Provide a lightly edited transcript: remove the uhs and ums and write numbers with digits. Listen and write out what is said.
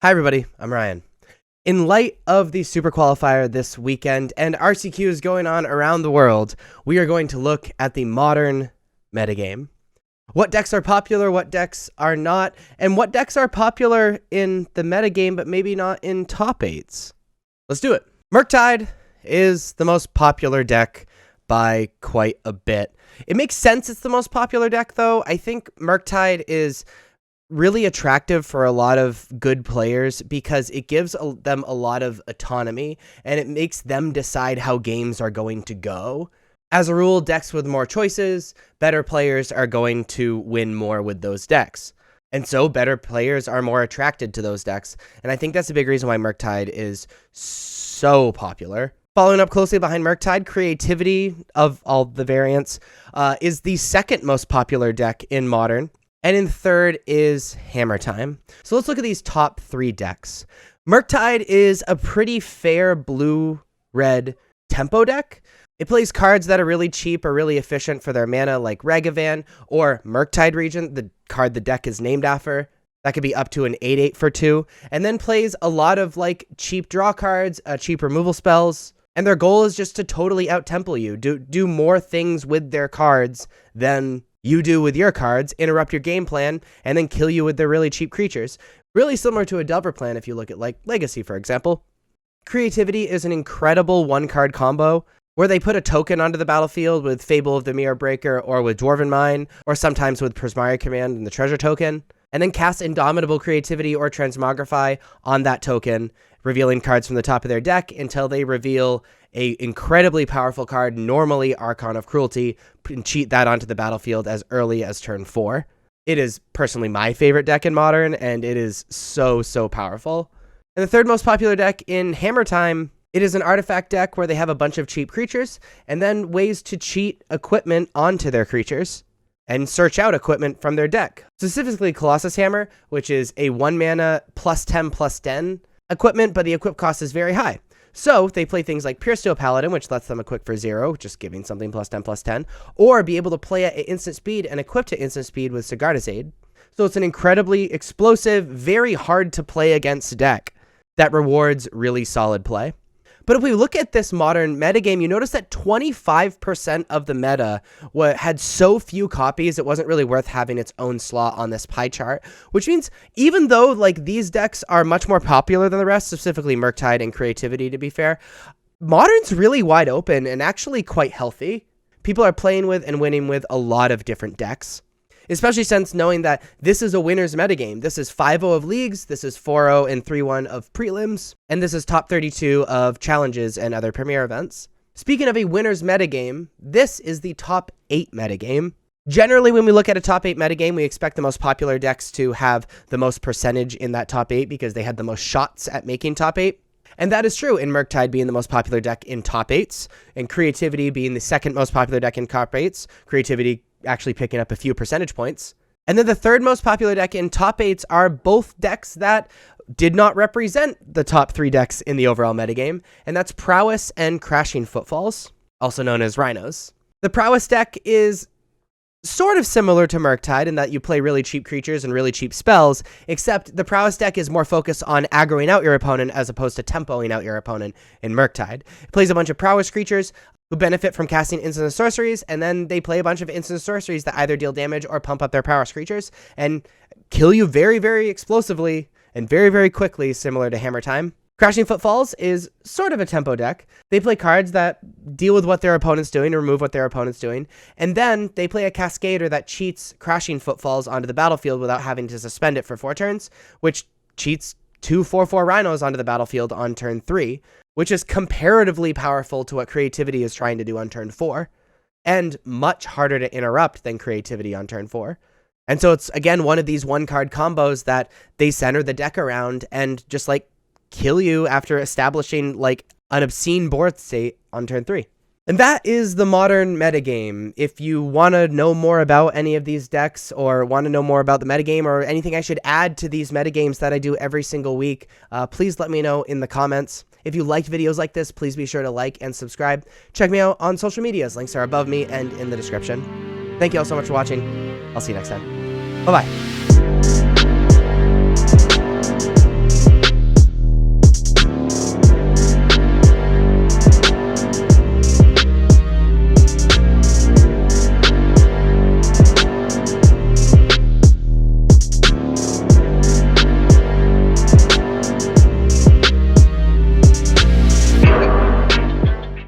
Hi everybody, I'm Ryan. In light of the Super Qualifier this weekend and RCQs going on around the world, we are going to look at the modern metagame. What decks are popular, what decks are not, and what decks are popular in the metagame but maybe not in top 8s. Let's do it. Murktide is the most popular deck by quite a bit. It makes sense it's the most popular deck though. I think Murktide is really attractive for a lot of good players because it gives them a lot of autonomy and it makes them decide how games are going to go. As a rule, decks with more choices, better players are going to win more with those decks. And so better players are more attracted to those decks. And I think that's a big reason why Murktide is so popular. Following up closely behind Murktide, Creativity of all the variants is the second most popular deck in Modern. And in third is Hammer Time. So let's look at these top 3 decks. Murktide is a pretty fair blue-red tempo deck. It plays cards that are really cheap or really efficient for their mana, like Ragavan or Murktide Regent, the card the deck is named after. That could be up to an 8/8 for 2. And then plays a lot of like cheap draw cards, cheap removal spells. And their goal is just to totally out-tempo you. Do more things with their cards than you do with your cards, interrupt your game plan, and then kill you with their really cheap creatures. Really similar to a Delver plan if you look at like Legacy, for example. Creativity is an incredible one-card combo where they put a token onto the battlefield with Fable of the Mirror Breaker or with Dwarven Mine, or sometimes with Prismari Command and the treasure token, and then cast Indomitable Creativity or Transmogrify on that token, revealing cards from the top of their deck until they reveal a incredibly powerful card, normally Archon of Cruelty, and cheat that onto the battlefield as early as turn 4. It is personally my favorite deck in Modern, and it is so powerful. And the third most popular deck in Hammer Time, it is an artifact deck where they have a bunch of cheap creatures, and then ways to cheat equipment onto their creatures, and search out equipment from their deck. Specifically Colossus Hammer, which is a 1 mana +10/+10 equipment, but the equip cost is very high. So they play things like Pure Steel Paladin, which lets them equip for 0, just giving something +10/+10, or be able to play at instant speed and equip to instant speed with Sigarda's Aid. So it's an incredibly explosive, very hard to play against deck that rewards really solid play. But if we look at this modern metagame, you notice that 25% of the meta had so few copies, it wasn't really worth having its own slot on this pie chart, which means even though like these decks are much more popular than the rest, specifically Murktide and Creativity to be fair, Modern's really wide open and actually quite healthy. People are playing with and winning with a lot of different decks. Especially since knowing that this is a winner's metagame. This is 5-0 of leagues, this is 4-0 and 3-1 of prelims, and this is top 32 of challenges and other premier events. Speaking of a winner's metagame, this is the top 8 metagame. Generally, when we look at a top 8 metagame, we expect the most popular decks to have the most percentage in that top 8 because they had the most shots at making top 8. And that is true, in Murktide being the most popular deck in top 8s, and Creativity being the second most popular deck in top 8s. Creativity actually picking up a few percentage points. And then the third most popular deck in top 8s are both decks that did not represent the top 3 decks in the overall metagame, and that's Prowess and Crashing Footfalls, also known as Rhinos. The Prowess deck is sort of similar to Murktide in that you play really cheap creatures and really cheap spells, except the Prowess deck is more focused on aggroing out your opponent as opposed to tempoing out your opponent in Murktide. It plays a bunch of Prowess creatures who benefit from casting instant sorceries, and then they play a bunch of instant sorceries that either deal damage or pump up their Prowess creatures and kill you very explosively and very quickly, similar to Hammer Time. Crashing Footfalls is sort of a tempo deck. They play cards that deal with what their opponent's doing, remove what their opponent's doing, and then they play a Cascader that cheats Crashing Footfalls onto the battlefield without having to suspend it for 4 turns, which cheats 2 4/4 Rhinos onto the battlefield on turn 3, which is comparatively powerful to what Creativity is trying to do on turn 4, and much harder to interrupt than Creativity on turn 4. And so it's, again, one of these one-card combos that they center the deck around and just, like, kill you after establishing, like, an obscene board state on turn 3. And that is the modern metagame. If you want to know more about any of these decks or want to know more about the metagame or anything I should add to these metagames that I do every single week, please let me know in the comments. If you liked videos like this, please be sure to like and subscribe. Check me out on social medias. Links are above me and in the description. Thank you all so much for watching. I'll see you next time. Bye-bye.